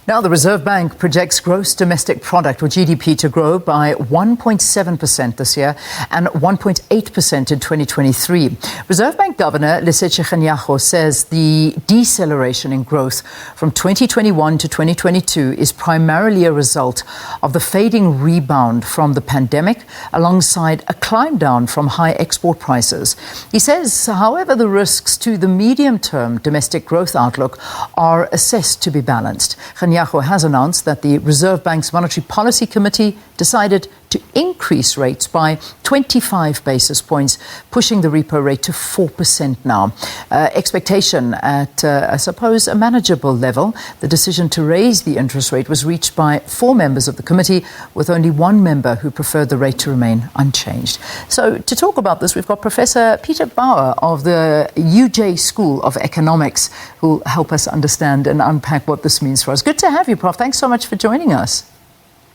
Now, the Reserve Bank projects gross domestic product, or GDP, to grow by 1.7% this year and 1.8% in 2023. Reserve Bank Governor Lesetja Kganyago says the deceleration in growth from 2021 to 2022 is primarily a result of the fading rebound from the pandemic alongside a climb down from high export prices. He says, however, the risks to the medium-term domestic growth outlook are assessed to be balanced. Kganyago has announced that the Reserve Bank's Monetary Policy Committee decided to increase rates by 25 basis points, pushing the repo rate to 4% now. Expectation at, I suppose, a manageable level. The decision to raise the interest rate was reached by 4 members of the committee, with only 1 member who preferred the rate to remain unchanged. So to talk about this, we've got Professor Peter Baur of the UJ School of Economics, who will help us understand and unpack what this means for us. Good to have you, Prof. Thanks so much for joining us.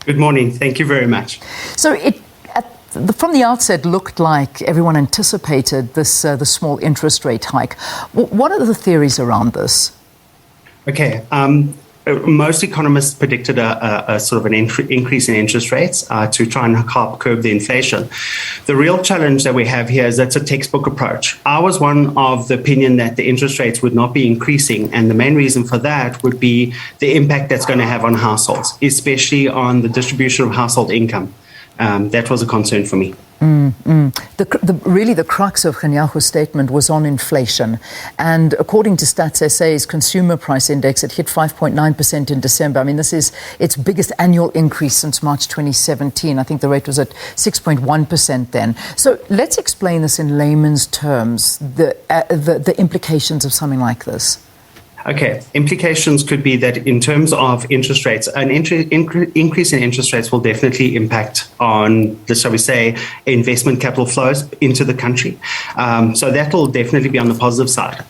Good morning. Thank you very much. So from the outset, looked like everyone anticipated this the small interest rate hike. What are the theories around this? Okay. Most economists predicted a sort of an increase in interest rates to try and help curb the inflation. The real challenge that we have here is that's a textbook approach. I was one of the opinion that the interest rates would not be increasing, and the main reason for that would be the impact that's going to have on households, especially on the distribution of household income. That was a concern for me. Really, the crux of Kganyago's statement was on inflation. And according to Stats SA's Consumer Price Index, it hit 5.9% in December. I mean, this is its biggest annual increase since March 2017. I think the rate was at 6.1% then. So let's explain this in layman's terms, the implications of something like this. Okay, implications could be that in terms of interest rates, an increase in interest rates will definitely impact on, shall we say, investment capital flows into the country. So that will definitely be on the positive side.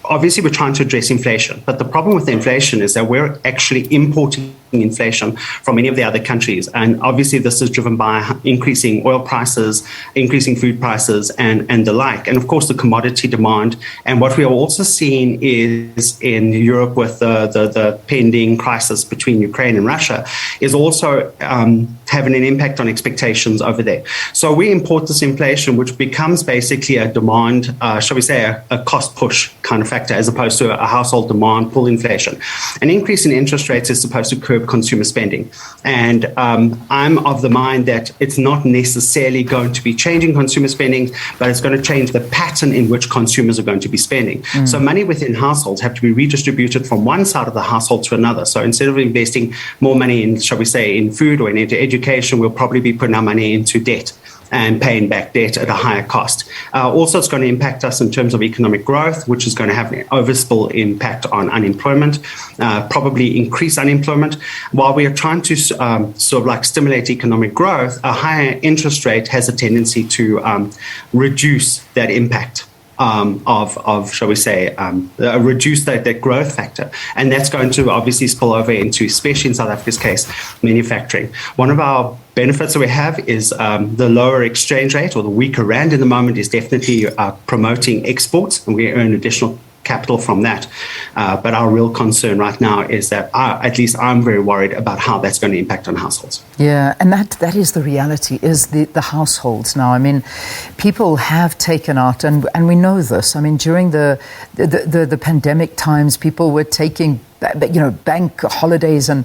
Obviously, we're trying to address inflation, but the problem with inflation is that we're actually importing inflation from many of the other countries. And obviously, this is driven by increasing oil prices, increasing food prices, and the like. And of course, the commodity demand. And what we are also seeing is in Europe with the pending crisis between Ukraine and Russia is also having an impact on expectations over there. So we import this inflation, which becomes basically a demand, shall we say, a cost push kind of factor, as opposed to a household demand pull inflation. An increase in interest rates is supposed to curb consumer spending. And I'm of the mind that it's not necessarily going to be changing consumer spending, but it's going to change the pattern in which consumers are going to be spending. So money within households have to be redistributed from one side of the household to another. So instead of investing more money in, shall we say, in food or into education, we'll probably be putting our money into debt and paying back debt at a higher cost. Also, it's going to impact us in terms of economic growth, which is going to have an overspill impact on unemployment, probably increase unemployment. While we are trying to sort of like stimulate economic growth, a higher interest rate has a tendency to reduce that impact. Shall we say, reduce that growth factor. And that's going to obviously spill over into, especially in South Africa's case, manufacturing. One of our benefits that we have is the lower exchange rate, or the weaker rand in the moment, is definitely promoting exports, and we earn additional capital from that. But our real concern right now is that, at least I'm very worried about how that's going to impact on households. Yeah, and that is the reality, is the households now. I mean, people have taken out, and we know this. I mean, during the pandemic times, people were taking bank holidays and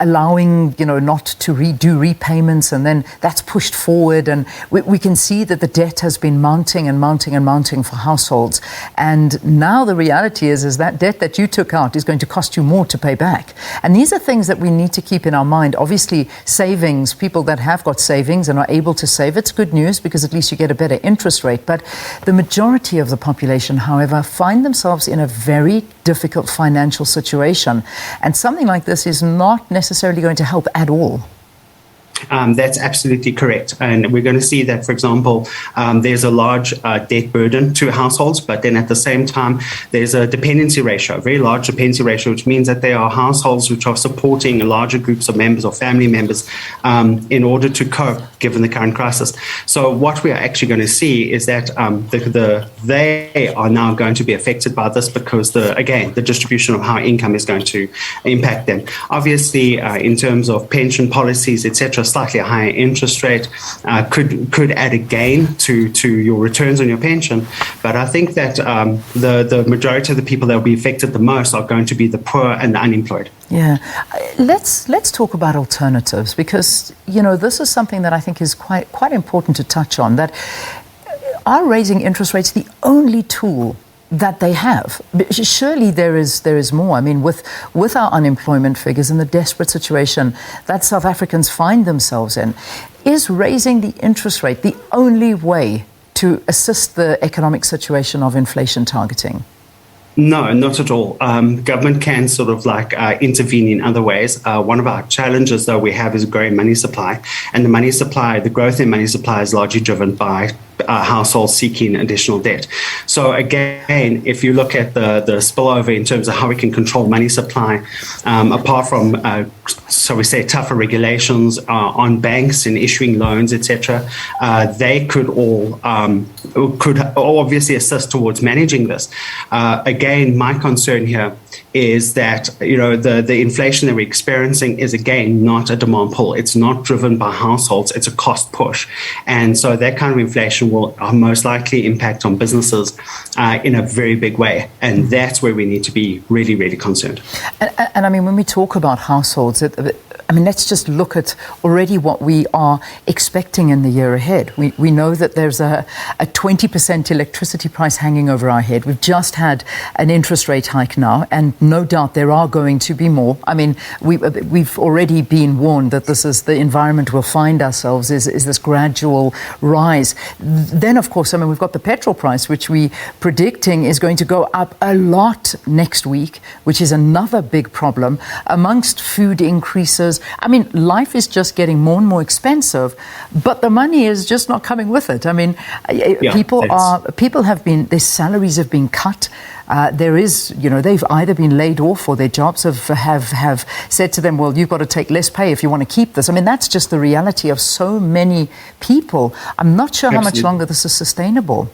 allowing, not to do repayments, and then that's pushed forward. And we can see that the debt has been mounting and mounting and mounting for households. And now the reality is that debt that you took out is going to cost you more to pay back. And these are things that we need to keep in our mind. Obviously, savings, people that have got savings and are able to save, it's good news because at least you get a better interest rate. But the majority of the population, however, find themselves in a very difficult financial situation. And something like this is not necessarily going to help at all. That's absolutely correct. And we're going to see that, for example, there's a large debt burden to households, but then at the same time, there's a dependency ratio, a very large dependency ratio, which means that there are households which are supporting larger groups of members or family members in order to cope, given the current crisis. So what we are actually going to see is that they are now going to be affected by this because, the distribution of how income is going to impact them. Obviously, in terms of pension policies, etc., slightly higher interest rate could add a gain to your returns on your pension. But I think that the majority of the people that will be affected the most are going to be the poor and the unemployed. Yeah. Let's talk about alternatives, because, this is something that I think is quite important to touch on, that are raising interest rates the only tool that they have? Surely there is more. I mean, with our unemployment figures and the desperate situation that South Africans find themselves in, is raising the interest rate the only way to assist the economic situation of inflation targeting? No, not at all. Government can sort of intervene in other ways. One of our challenges, though, we have is growing money supply. And the growth in money supply is largely driven by households seeking additional debt. So again, if you look at the spillover in terms of how we can control money supply, apart from tougher regulations on banks and issuing loans, etc., they could all obviously assist towards managing this. Again, my concern here is that the inflation that we're experiencing is again not a demand pull. It's not driven by households. It's a cost push, and so that kind of inflation will most likely impact on businesses in a very big way, and that's where we need to be really, really concerned. And I mean, when we talk about households, let's just look at already what we are expecting in the year ahead. We know that there's a 20% electricity price hanging over our head. We've just had an interest rate hike now, and no doubt there are going to be more. I mean, we've already been warned that this is the environment we'll find ourselves is this gradual rise. Then, of course, we've got the petrol price, which we predicting is going to go up a lot next week, which is another big problem amongst food increases. I mean, life is just getting more and more expensive, but the money is just not coming with it. I mean, people have been, their salaries have been cut. There is, they've either been laid off or their jobs have said to them, well, you've got to take less pay if you want to keep this. I mean, that's just the reality of so many people. I'm not sure how much longer this is sustainable.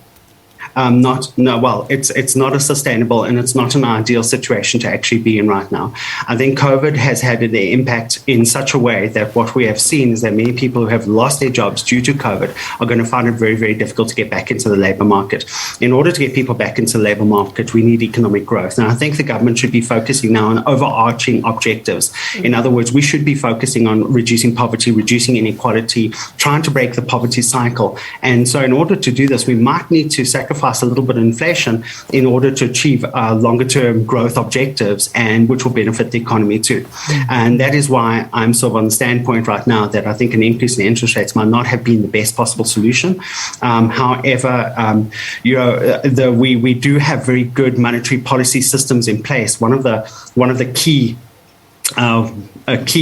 It's not a sustainable, and it's not an ideal situation to actually be in right now. I think COVID has had an impact in such a way that what we have seen is that many people who have lost their jobs due to COVID are going to find it very, very difficult to get back into the labour market. In order to get people back into the labour market, we need economic growth. And I think the government should be focusing now on overarching objectives. In other words, we should be focusing on reducing poverty, reducing inequality, trying to break the poverty cycle. And so in order to do this, we might need to sacrifice a little bit of inflation in order to achieve longer term growth objectives, and which will benefit the economy too. And that is why I'm sort of on the standpoint right now that I think an increase in interest rates might not have been the best possible solution. However, we do have very good monetary policy systems in place. One of the key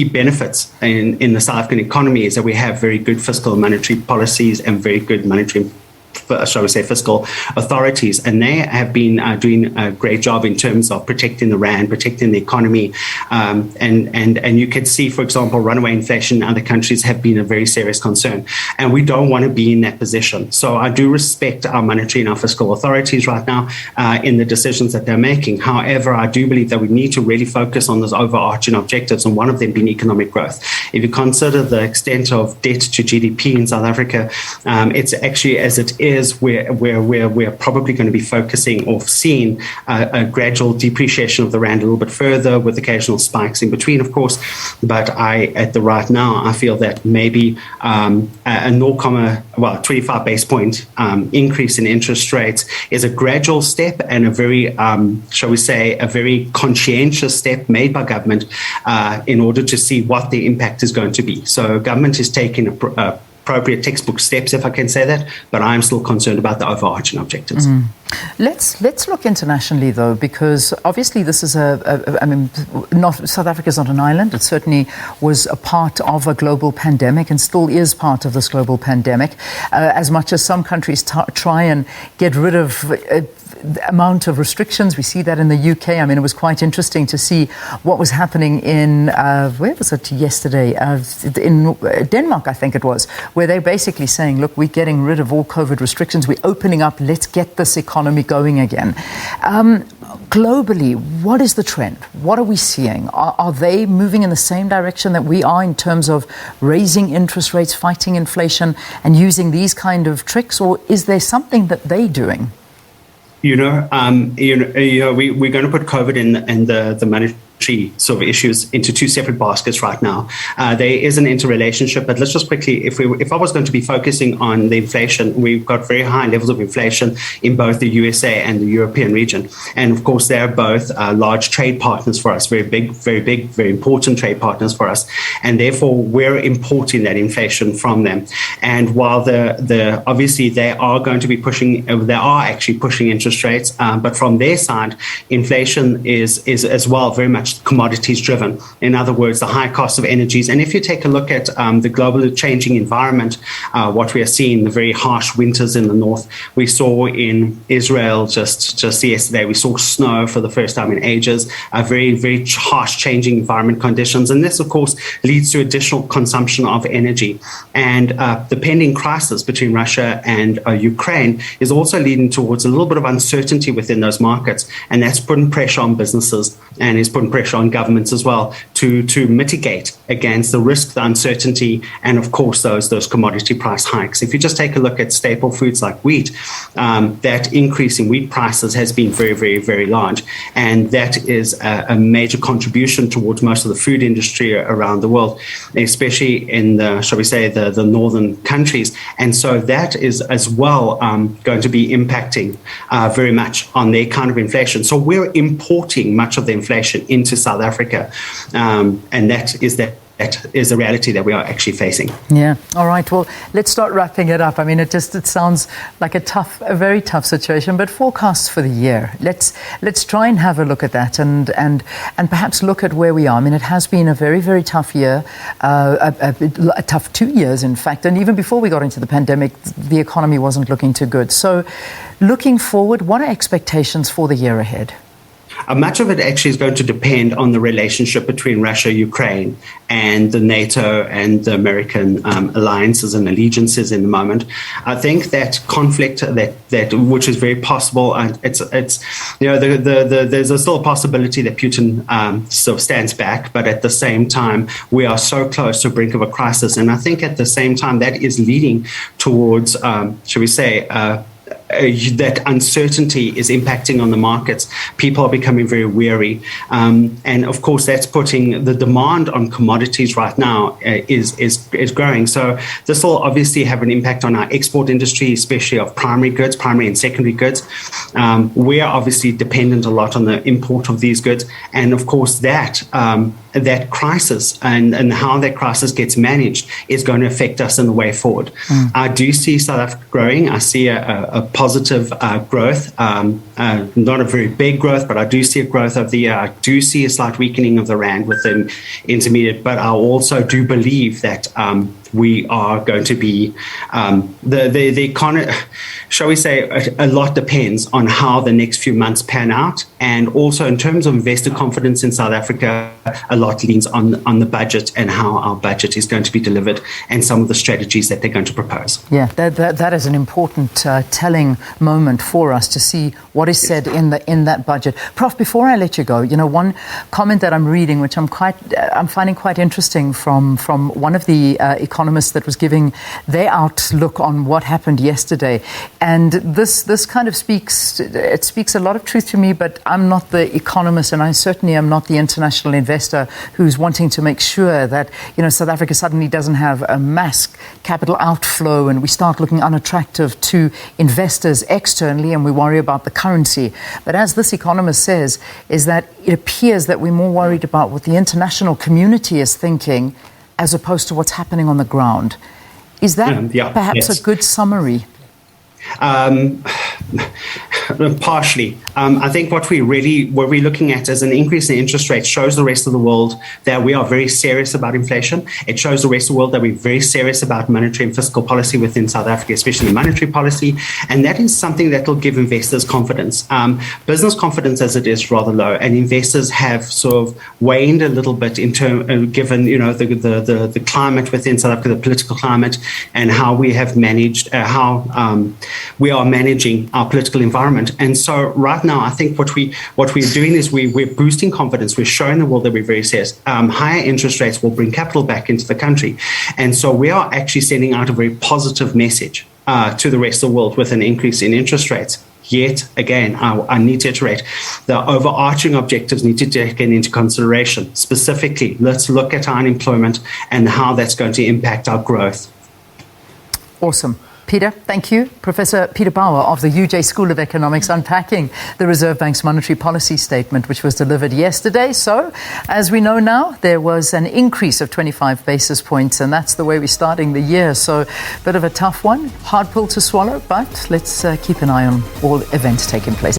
benefits in the South African economy is that we have very good fiscal and monetary policies and very good monetary, shall we say, fiscal authorities, and they have been doing a great job in terms of protecting the rand, protecting the economy, and you can see, for example, runaway inflation in other countries have been a very serious concern, and we don't want to be in that position. So I do respect our monetary and our fiscal authorities right now in the decisions that they're making. However, I do believe that we need to really focus on those overarching objectives, and one of them being economic growth. If you consider the extent of debt to GDP in South Africa, it's actually, as it is, where we're probably going to be focusing or seeing a gradual depreciation of the rand a little bit further, with occasional spikes in between, of course. But right now, I feel that maybe a 25 base point increase in interest rates is a gradual step and a very, shall we say, a very conscientious step made by government in order to see what the impact is going to be. So government is taking a appropriate textbook steps, if I can say that, but I'm still concerned about the overarching objectives. Let's look internationally, though, because obviously this is South Africa is not an island. It certainly was a part of a global pandemic and still is part of this global pandemic. As much as some countries try and get rid of the amount of restrictions, we see that in the UK. I mean, it was quite interesting to see what was happening in, where was it yesterday? In Denmark, I think it was, where they're basically saying, look, we're getting rid of all COVID restrictions. We're opening up. Let's get this economy going again. Globally, what is the trend? What are we seeing? Are they moving in the same direction that we are in terms of raising interest rates, fighting inflation, and using these kind of tricks? Or is there something that they're doing? We're going to put COVID and the monetary sort of issues into two separate baskets right now. There is an interrelationship, but let's just quickly, if I was going to be focusing on the inflation, we've got very high levels of inflation in both the USA and the European region. And of course, they're both large trade partners for us, very big, very important trade partners for us. And therefore, we're importing that inflation from them. And while obviously they are going to be actually pushing interest rates, but from their side, inflation is as well very much commodities driven. In other words, the high cost of energies. And if you take a look at the global changing environment, what we are seeing, the very harsh winters in the north, we saw in Israel just yesterday, we saw snow for the first time in ages, very, very harsh changing environment conditions. And this, of course, leads to additional consumption of energy. And the pending crisis between Russia and Ukraine is also leading towards a little bit of uncertainty within those markets. And that's putting pressure on businesses and is putting pressure on governments as well to mitigate against the risk, the uncertainty, and of course those commodity price hikes. If you just take a look at staple foods like wheat, that increase in wheat prices has been very, very, very large, and that is a major contribution towards most of the food industry around the world, especially in the northern countries. And so that is as well going to be impacting very much on their kind of inflation. So we're importing much of the inflation into South Africa, and that is the reality that we are actually facing. Yeah. All right. Well, let's start wrapping it up. I mean, it sounds like a very tough situation, but forecasts for the year. Let's try and have a look at that and perhaps look at where we are. I mean, it has been a very, very tough year, a tough 2 years, in fact. And even before we got into the pandemic, the economy wasn't looking too good. So looking forward, what are expectations for the year ahead? Much of it actually is going to depend on the relationship between Russia, Ukraine, and the NATO and the American alliances and allegiances in the moment. I think that conflict, that which is very possible, there's still a possibility that Putin sort of stands back, but at the same time, we are so close to the brink of a crisis. And I think at the same time, that is leading towards, that uncertainty is impacting on the markets. People are becoming very weary. And of course, that's putting the demand on commodities right now is growing. So this will obviously have an impact on our export industry, especially of primary and secondary goods. We are obviously dependent a lot on the import of these goods. And of course, that crisis and how that crisis gets managed is going to affect us in the way forward. I do see South Africa growing. I see a positive growth, not a very big growth, but I do see a growth of the year. I do see a slight weakening of the rand within intermediate, but I also do believe that we are going to be the economy, shall we say, a lot depends on how the next few months pan out. And also in terms of investor confidence in South Africa, a lot leans on the budget and how our budget is going to be delivered and some of the strategies that they're going to propose. Yeah, that is an important telling moment for us to see what is said in that budget. Prof, before I let you go, one comment that I'm reading, which I'm finding quite interesting from one of the economists that was giving their outlook on what happened yesterday. And this kind of speaks a lot of truth to me, but I'm not the economist, and I certainly am not the international investor who's wanting to make sure that, South Africa suddenly doesn't have a mass capital outflow and we start looking unattractive to investors externally and we worry about the currency. But as this economist says, is that it appears that we're more worried about what the international community is thinking as opposed to what's happening on the ground. Is that perhaps a good summary? Partially. I think what we're looking at is an increase in interest rates shows the rest of the world that we are very serious about inflation. It shows the rest of the world that we're very serious about monetary and fiscal policy within South Africa, especially monetary policy. And that is something that will give investors confidence. Business confidence as it is rather low, and investors have sort of waned a little bit in given the climate within South Africa, the political climate, and how we have managed we are managing our political environment. And so right now, I think what we're doing is we're boosting confidence. We're showing the world that we're very serious. Higher interest rates will bring capital back into the country. And so we are actually sending out a very positive message to the rest of the world with an increase in interest rates. Yet again, I need to iterate, the overarching objectives need to be taken into consideration. Specifically, let's look at our unemployment and how that's going to impact our growth. Awesome. Peter, thank you. Professor Peter Baur of the UJ School of Economics, unpacking the Reserve Bank's monetary policy statement, which was delivered yesterday. So, as we know now, there was an increase of 25 basis points, and that's the way we're starting the year. So, a bit of a tough one, hard pill to swallow, but let's keep an eye on all events taking place.